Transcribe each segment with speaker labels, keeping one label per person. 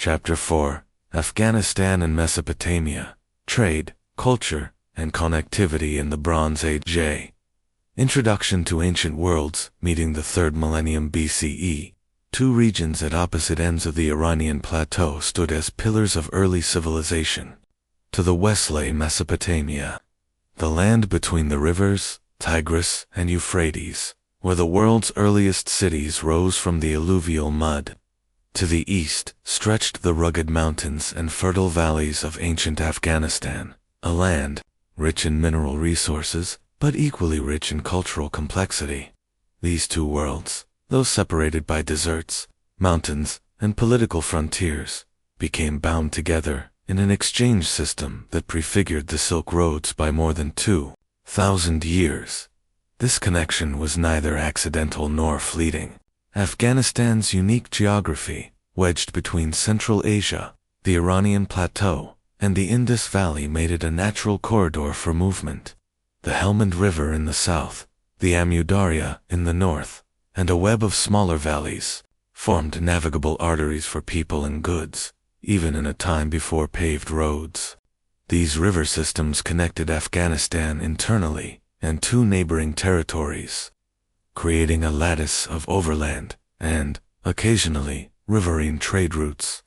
Speaker 1: Chapter 4: Afghanistan and Mesopotamia, Trade, Culture, and Connectivity in the Bronze Age. Introduction to Ancient Worlds, meeting the 3rd millennium BCE. Two regions at opposite ends of the Iranian plateau stood as pillars of early civilization. To the west lay Mesopotamia, the land between the rivers, Tigris and Euphrates, where the world's earliest cities rose from the alluvial mud. To the east stretched the rugged mountains and fertile valleys of ancient Afghanistan, a land rich in mineral resources, but equally rich in cultural complexity. These two worlds, though separated by deserts, mountains, and political frontiers, became bound together in an exchange system that prefigured the Silk Roads by more than 2,000 years. This connection was neither accidental nor fleeting. Afghanistan's unique geography, wedged between Central Asia, the Iranian plateau, and the Indus Valley, made it a natural corridor for movement. The Helmand River in the south, the Amu Darya in the north, and a web of smaller valleys, formed navigable arteries for people and goods, even in a time before paved roads. These river systems connected Afghanistan internally and two neighboring territories, creating a lattice of overland and, occasionally, riverine trade routes.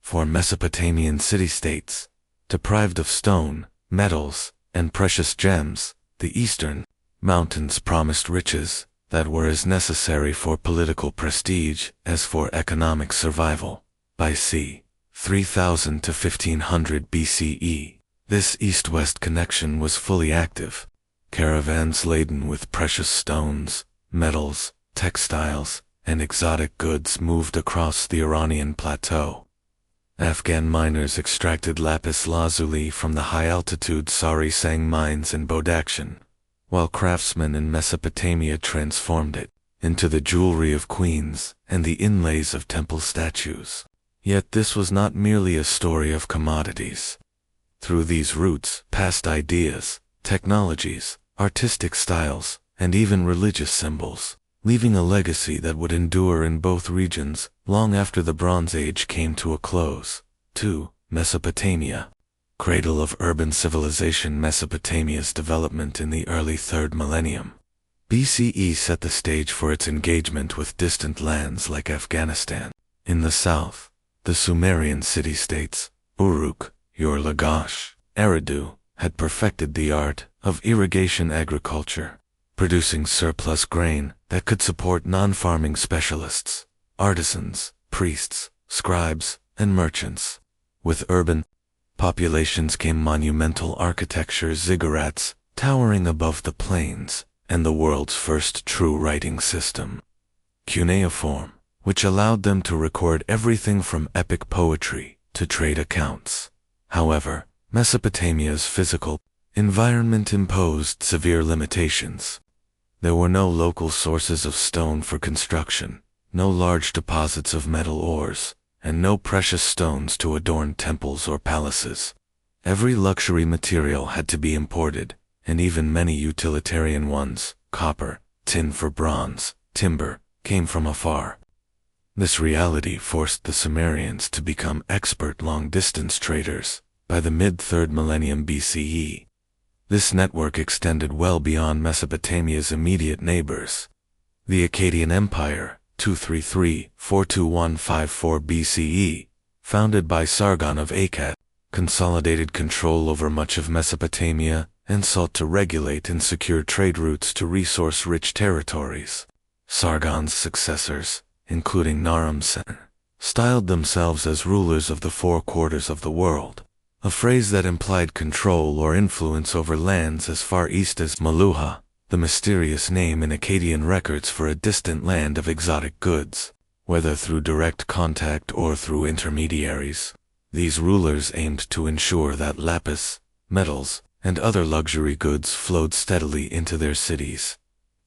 Speaker 1: For Mesopotamian city-states, deprived of stone, metals, and precious gems, the eastern mountains promised riches that were as necessary for political prestige as for economic survival. By c. 3000 to 1500 BCE, this east-west connection was fully active. Caravans laden with precious stones, metals, textiles, and exotic goods moved across the Iranian plateau. Afghan miners extracted lapis lazuli from the high-altitude Sarisang mines in Badakhshan, while craftsmen in Mesopotamia transformed it into the jewelry of queens and the inlays of temple statues. Yet this was not merely a story of commodities. Through these routes passed ideas, technologies, artistic styles, and even religious symbols, leaving a legacy that would endure in both regions long after the Bronze Age came to a close. 2. Mesopotamia, cradle of urban civilization. Mesopotamia's development in the early 3rd millennium BCE set the stage for its engagement with distant lands like Afghanistan. In the south, the Sumerian city-states, Uruk, Ur-Lagash, Eridu, had perfected the art of irrigation agriculture, producing surplus grain that could support non-farming specialists, artisans, priests, scribes, and merchants. With urban populations came monumental architecture, ziggurats towering above the plains, and the world's first true writing system, cuneiform, which allowed them to record everything from epic poetry to trade accounts. However, Mesopotamia's physical environment imposed severe limitations. There were no local sources of stone for construction, no large deposits of metal ores, and no precious stones to adorn temples or palaces. Every luxury material had to be imported, and even many utilitarian ones, copper, tin for bronze, timber, came from afar. This reality forced the Sumerians to become expert long-distance traders by the mid-3rd millennium BCE. This network extended well beyond Mesopotamia's immediate neighbors. The Akkadian Empire, 233–42154 BCE, founded by Sargon of Akkad, consolidated control over much of Mesopotamia and sought to regulate and secure trade routes to resource-rich territories. Sargon's successors, including Naram-Sin, styled themselves as rulers of the 4 quarters of the world, a phrase that implied control or influence over lands as far east as Maluha, the mysterious name in Akkadian records for a distant land of exotic goods. Whether through direct contact or through intermediaries, these rulers aimed to ensure that lapis, metals, and other luxury goods flowed steadily into their cities.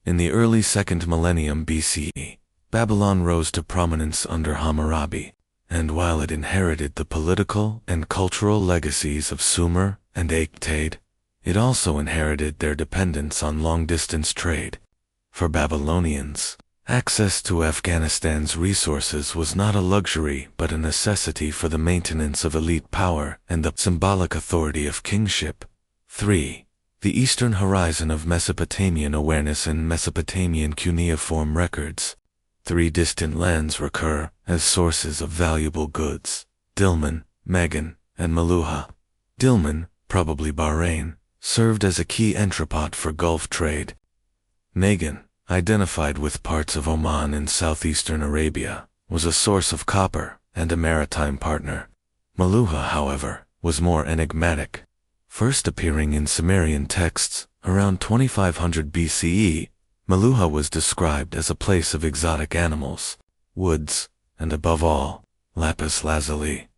Speaker 1: In the early 2nd millennium BCE, Babylon rose to prominence under Hammurabi, and while it inherited the political and cultural legacies of Sumer and Akkad, it also inherited their dependence on long-distance trade. For Babylonians, Access to Afghanistan's resources was not a luxury but a necessity for the maintenance of elite power and the symbolic authority of kingship. 3. The eastern horizon of Mesopotamian awareness in Mesopotamian cuneiform records. 3 distant lands recur as sources of valuable goods: Dilmun, Megan, and Meluha. Dilmun, probably Bahrain, served as a key entrepot for Gulf trade. Megan, identified with parts of Oman in southeastern Arabia, was a source of copper and a maritime partner. Meluha, however, was more enigmatic. First appearing in Sumerian texts around 2500 BCE, Meluha was described as a place of exotic animals, woods, and above all, lapis lazuli.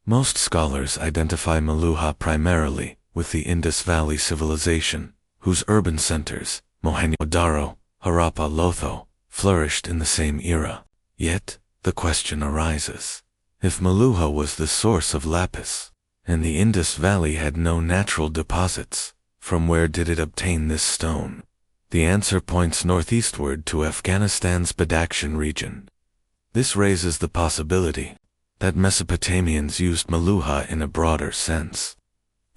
Speaker 1: Most scholars identify Meluha primarily with the Indus Valley civilization, whose urban centers, Mohenjo-Daro, Harappa, Lotho, flourished in the same era. Yet, the question arises: if Meluha was the source of lapis, and the Indus Valley had no natural deposits, from where did it obtain this stone? The answer points northeastward to Afghanistan's Badakhshan region. This raises the possibility that Mesopotamians used Meluha in a broader sense,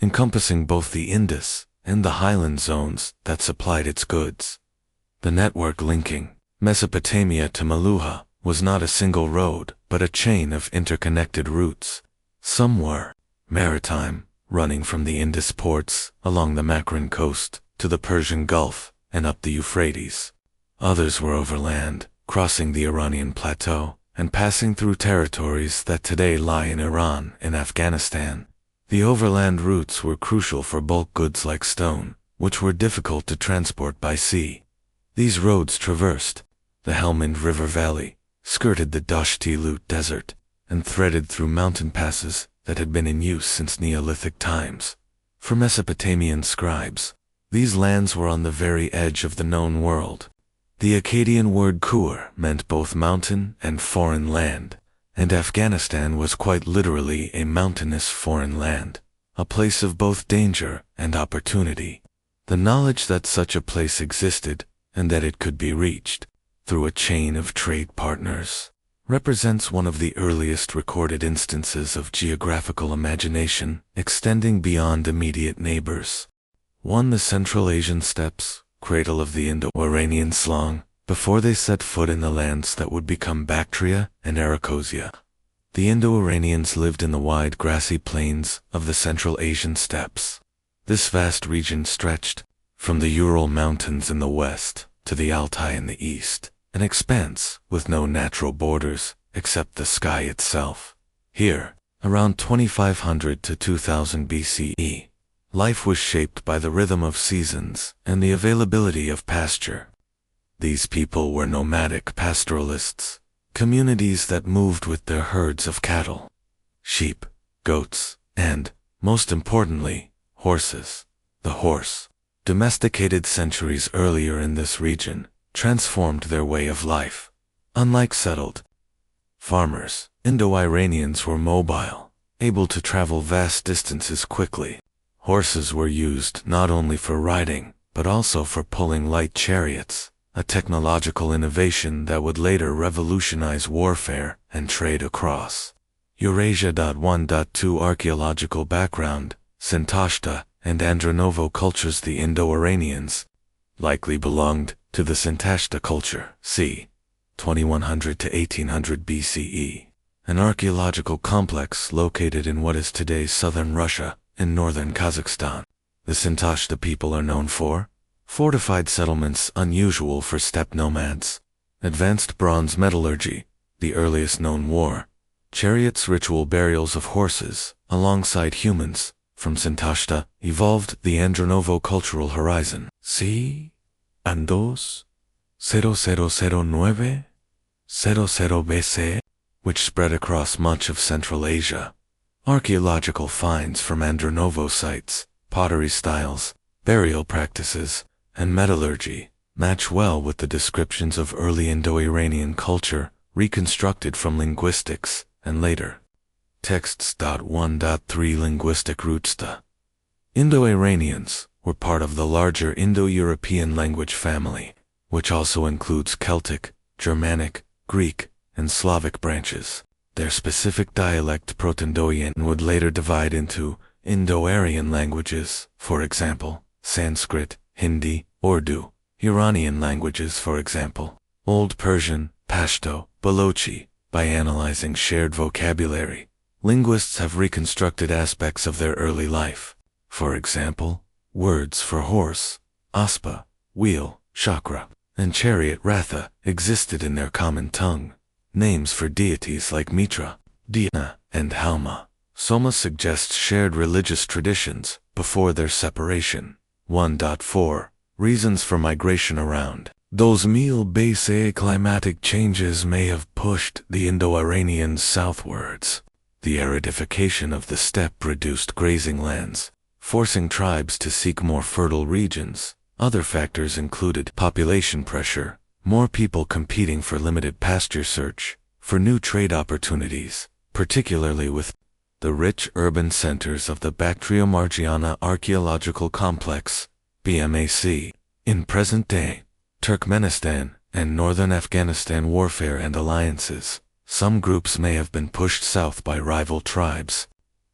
Speaker 1: encompassing both the Indus and the highland zones that supplied its goods. The network linking Mesopotamia to Meluha was not a single road, but a chain of interconnected routes. Some were maritime, running from the Indus ports along the Makran coast to the Persian Gulf and up the Euphrates. Others were overland, crossing the Iranian plateau and passing through territories that today lie in Iran and Afghanistan. The overland routes were crucial for bulk goods like stone, which were difficult to transport by sea. These roads traversed the Helmand River Valley, skirted the Dashti Lut Desert, and threaded through mountain passes that had been in use since Neolithic times. For Mesopotamian scribes, these lands were on the very edge of the known world. The Akkadian word Kur meant both mountain and foreign land, and Afghanistan was quite literally a mountainous foreign land, a place of both danger and opportunity. The knowledge that such a place existed, and that it could be reached through a chain of trade partners, represents one of the earliest recorded instances of geographical imagination extending beyond immediate neighbors. 1. The Central Asian steppes, cradle of the Indo-Iranian slang, before they set foot in the lands that would become Bactria and Arachosia. The Indo-Iranians lived in the wide grassy plains of the Central Asian steppes. This vast region stretched from the Ural Mountains in the west to the Altai in the east, an expanse with no natural borders except the sky itself. Here, around 2500 to 2000 BCE, life was shaped by the rhythm of seasons and the availability of pasture. These people were nomadic pastoralists, communities that moved with their herds of cattle, sheep, goats, and, most importantly, horses. The horse, domesticated centuries earlier in this region, transformed their way of life. Unlike settled farmers, Indo-Iranians were mobile, able to travel vast distances quickly. Horses were used not only for riding, but also for pulling light chariots, a technological innovation that would later revolutionize warfare and trade across Eurasia. 1.2 Archaeological background: Sintashta and Andronovo cultures. The Indo-Iranians likely belonged to the Sintashta culture, c. 2100 to 1800 BCE, an archaeological complex located in what is today's southern Russia and northern Kazakhstan. The Sintashta people are known for fortified settlements unusual for steppe nomads, advanced bronze metallurgy, the earliest known war, chariots, ritual burials of horses alongside humans. From Sintashta evolved the Andronovo cultural horizon, c. Andos 0009 00 BC, which spread across much of Central Asia. Archaeological finds from Andronovo sites, pottery styles, burial practices, and metallurgy match well with the descriptions of early Indo-Iranian culture reconstructed from linguistics and later texts. 1.3 Linguistic roots. The Indo-Iranians were part of the larger Indo-European language family, which also includes Celtic, Germanic, Greek, and Slavic branches. Their specific dialect Proto-Indo-Aryan would later divide into Indo-Aryan languages, for example, Sanskrit, Hindi, Urdu, Iranian languages, for example, Old Persian, Pashto, Balochi. By analyzing shared vocabulary, linguists have reconstructed aspects of their early life. For example, words for horse, aspa, wheel, chakra, and chariot ratha existed in their common tongue. Names for deities like Mitra, Dina, and Halma, Soma suggests shared religious traditions before their separation. 1.4 Reasons for migration around. Those basic climatic changes may have pushed the Indo-Iranians southwards. The aridification of the steppe reduced grazing lands, forcing tribes to seek more fertile regions. Other factors included population pressure, more people competing for limited pasture search, for new trade opportunities, particularly with the rich urban centers of the Bactrio-Margiana Archaeological Complex, BMAC, in present-day Turkmenistan and northern Afghanistan warfare and alliances. Some groups may have been pushed south by rival tribes.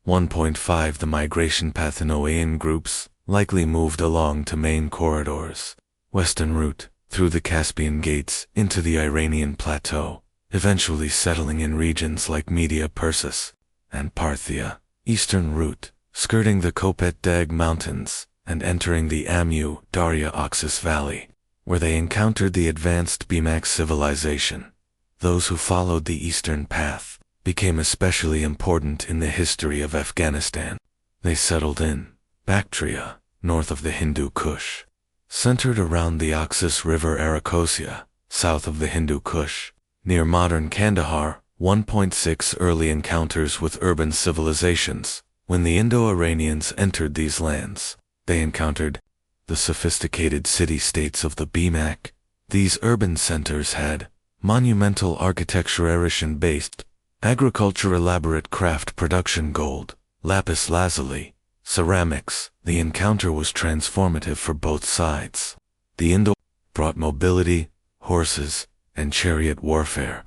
Speaker 1: 1.5 The migration path in Oayan groups likely moved along to main corridors. Western route, through the Caspian Gates into the Iranian plateau, eventually settling in regions like Media Persis and Parthia. Eastern route, skirting the Kopet Dag Mountains and entering the Amu Darya Oxus Valley, where they encountered the advanced Bimak civilization. Those who followed the eastern path became especially important in the history of Afghanistan. They settled in Bactria, north of the Hindu Kush, centered around the Oxus River Arachosia, south of the Hindu Kush, near modern Kandahar. 1.6 Early encounters with urban civilizations. When the Indo-Iranians entered these lands, they encountered the sophisticated city-states of the Bimak. These urban centers had monumental architecture, Erishan-based agriculture, elaborate craft production, gold, lapis lazuli, ceramics. The encounter was transformative for both sides. The Indo brought mobility, horses, and chariot warfare.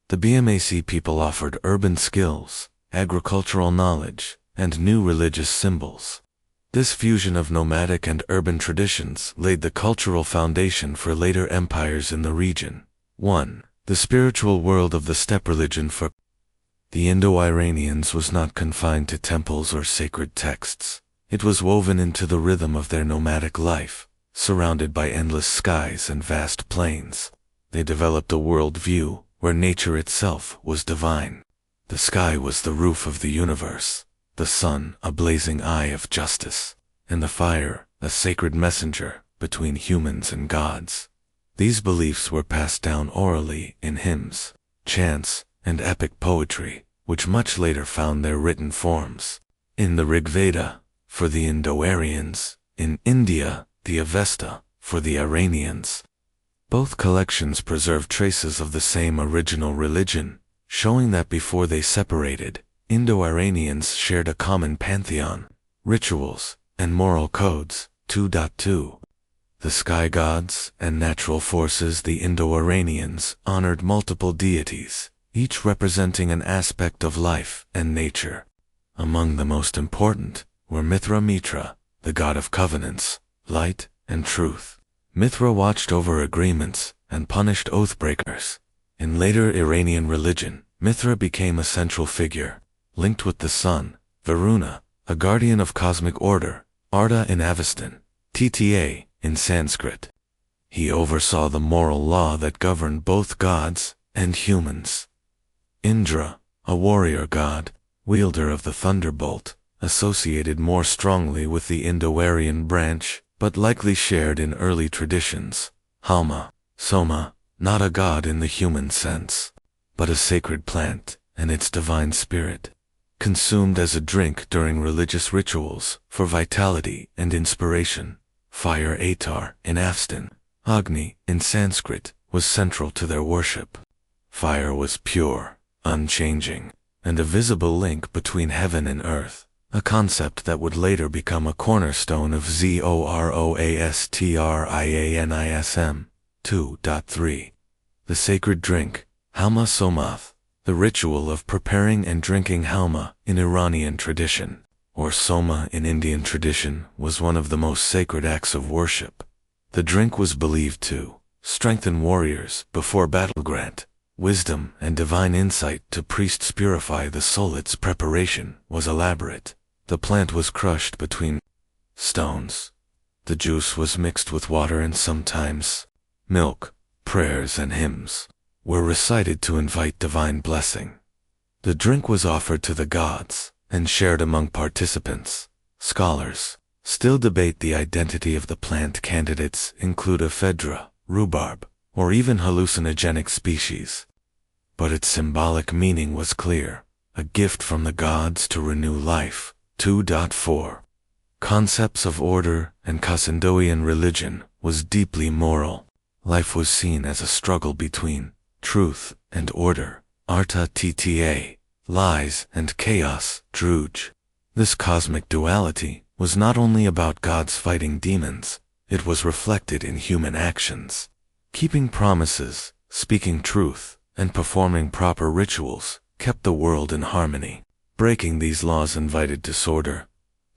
Speaker 1: The BMAC people offered urban skills, agricultural knowledge, and new religious symbols. This fusion of nomadic and urban traditions laid the cultural foundation for later empires in the region. 1. The spiritual world of the steppe religion. For the Indo-Iranians was not confined to temples or sacred texts. It was woven into the rhythm of their nomadic life, surrounded by endless skies and vast plains. They developed a world view where nature itself was divine. The sky was the roof of the universe, the sun a blazing eye of justice, and the fire a sacred messenger between humans and gods. These beliefs were passed down orally in hymns, chants, and epic poetry, which much later found their written forms in the Rig Veda for the Indo-Aryans, in India the Avesta for the Iranians. Both collections preserve traces of the same original religion, showing that before they separated, Indo-Iranians shared a common pantheon, rituals, and moral codes. 2.2 The sky gods and natural forces. The Indo-Iranians honored multiple deities, each representing an aspect of life and nature. Among the most important were Mitra, the god of covenants, light, and truth. Mithra watched over agreements and punished oath-breakers. In later Iranian religion, Mithra became a central figure, linked with the sun, Varuna, a guardian of cosmic order, Arda in Avestan, Tta in Sanskrit. He oversaw the moral law that governed both gods and humans. Indra, a warrior god, wielder of the thunderbolt, associated more strongly with the Indo-Aryan branch, but likely shared in early traditions. Halma, Soma, not a god in the human sense, but a sacred plant and its divine spirit, consumed as a drink during religious rituals for vitality and inspiration. Fire Atar in Avestan, Agni in Sanskrit, was central to their worship. Fire was pure, unchanging, and a visible link between heaven and earth, a concept that would later become a cornerstone of Zoroastrianism. 2.3 The sacred drink, halma somath, the ritual of preparing and drinking halma in Iranian tradition, or soma in Indian tradition, was one of the most sacred acts of worship. The drink was believed to strengthen warriors before battle, grant wisdom and divine insight to priests, purify the soul. Its preparation was elaborate. The plant was crushed between stones. The juice was mixed with water and sometimes milk. Prayers and hymns were recited to invite divine blessing. The drink was offered to the gods and shared among participants. Scholars still debate the identity of the plant. Candidates include ephedra, rhubarb, or even hallucinogenic species. But its symbolic meaning was clear: a gift from the gods to renew life. 2.4 Concepts of order and Kassandoian religion was deeply moral. Life was seen as a struggle between truth and order, arta tta, lies and chaos, druj. This cosmic duality was not only about gods fighting demons, it was reflected in human actions. Keeping promises, speaking truth, and performing proper rituals kept the world in harmony. Breaking these laws invited disorder.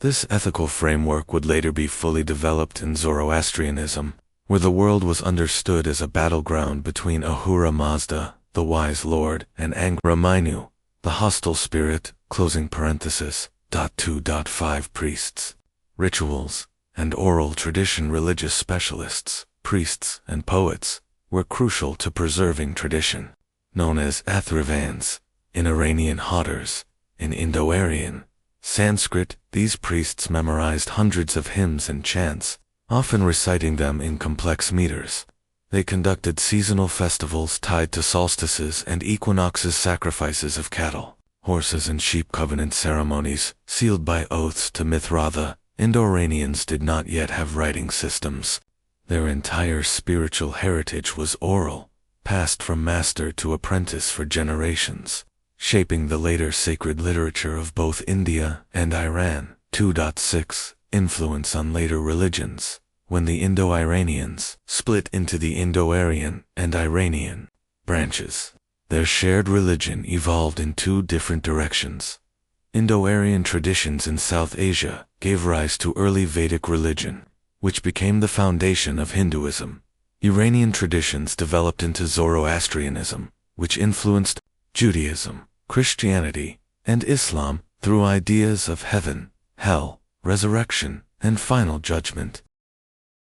Speaker 1: This ethical framework would later be fully developed in Zoroastrianism, where the world was understood as a battleground between Ahura Mazda, the wise lord, and Angra Mainyu, the hostile spirit. 2.5 Priests, rituals, and oral tradition. Religious specialists, priests, and poets were crucial to preserving tradition. Known as Athrivans, in Iranian Hatters, in Indo-Aryan Sanskrit, these priests memorized hundreds of hymns and chants, often reciting them in complex meters. They conducted seasonal festivals tied to solstices and equinoxes, sacrifices of cattle, horses, and sheep, covenant ceremonies, sealed by oaths to Mithra. Indo-Iranians did not yet have writing systems. Their entire spiritual heritage was oral, passed from master to apprentice for generations, shaping the later sacred literature of both India and Iran. 2.6 Influence on later religions. When the Indo-Iranians split into the Indo-Aryan and Iranian branches, their shared religion evolved in two different directions. Indo-Aryan traditions in South Asia gave rise to early Vedic religion, which became the foundation of Hinduism. Iranian traditions developed into Zoroastrianism, which influenced Judaism, Christianity, and Islam through ideas of heaven, hell, resurrection, and final judgment.